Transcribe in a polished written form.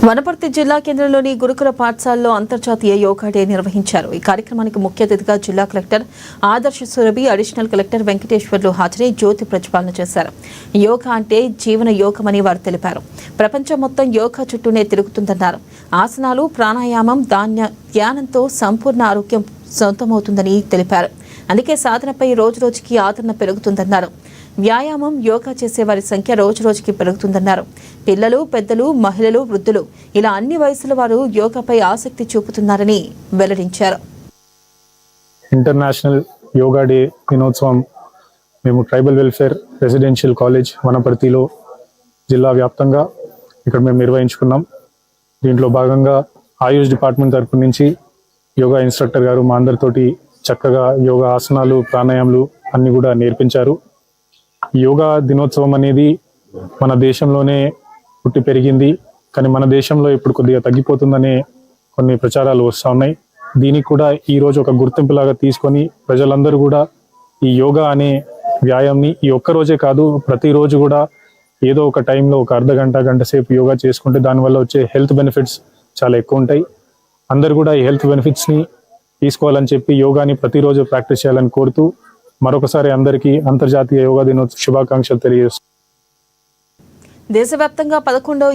వనపర్తి జిల్లా కేంద్రంలోని గురుకుల పాఠశాలలో అంతర్జాతీయ యోగా డే నిర్వహించారు. ఈ కార్యక్రమానికి ముఖ్య అతిథిగా జిల్లా కలెక్టర్ ఆదర్శ సురభి, అడిషనల్ కలెక్టర్ వెంకటేశ్వర్లు హాజరై జ్యోతి ప్రజ్వలన చేశారు. యోగా అంటే జీవన యోగమని వారు తెలిపారు. ప్రపంచం మొత్తం యోగా చుట్టూనే తిరుగుతుందన్నారు. ఆసనాలు, ప్రాణాయామం, ధ్యానంతో సంపూర్ణ ఆరోగ్యం సొంతమవుతుందని తెలిపారు. అందుకే సాధనపై రోజురోజుకి ఆదరణ పెరుగుతుందన్నారు. వ్యాయామం, యోగా చేసే వారి సంఖ్య రోజురోజుకి పెరుగుతుందన్నారు. పిల్లలు, పెద్దలు, మహిళలు, వృద్ధులు ఇలా అన్ని వయసుల వారు యోగాపై ఆసక్తి చూపుతున్నారని వెల్లడించారు. ఇంటర్నేషనల్ యోగా డే దినోత్సవం మేము ట్రైబల్ వెల్ఫేర్ రెసిడెన్షియల్ కాలేజ్ వనపర్తిలో జిల్లా వ్యాప్తంగా ఇక్కడ మేము నిర్వహించుకున్నాం. దీంట్లో భాగంగా ఆయుష్ డిపార్ట్మెంట్ తరపు నుంచి యోగా ఇన్స్ట్రక్టర్ గారు మా అందరితోటి చక్కగా యోగా ఆసనాలు, ప్రాణాయామాలు అన్ని కూడా నేర్పించారు. యోగా దినోత్సవం అనేది మన దేశంలోనే పుట్టి పెరిగింది, కానీ మన దేశంలో ఇప్పుడు కొద్దిగా తగ్గిపోతుందనే కొన్ని ప్రచారాలు వస్తూ ఉన్నాయి. దీనికి కూడా ఈ రోజు ఒక గుర్తింపులాగా తీసుకొని ప్రజలందరూ కూడా ఈ యోగా అనే వ్యాయామాన్ని ఈ ఒక్క రోజే కాదు, ప్రతిరోజు కూడా ఏదో ఒక టైంలో ఒక అర్ధ గంట, గంట సేపు యోగా చేసుకుంటే దానివల్ల వచ్చే హెల్త్ బెనిఫిట్స్ చాలా ఎక్కువ ఉంటాయి. అందరు కూడా ఈ హెల్త్ బెనిఫిట్స్ని తీసుకోవాలని చెప్పి యోగాని ప్రతిరోజు ప్రాక్టీస్ చేయాలని కోరుతూ మరొకసారి అందరికీ అంతర్జాతీయ యోగా దినోత్సవ శుభాకాంక్షలు తెలియజేస్తున్నాను. దేశవ్యాప్తంగా 11వ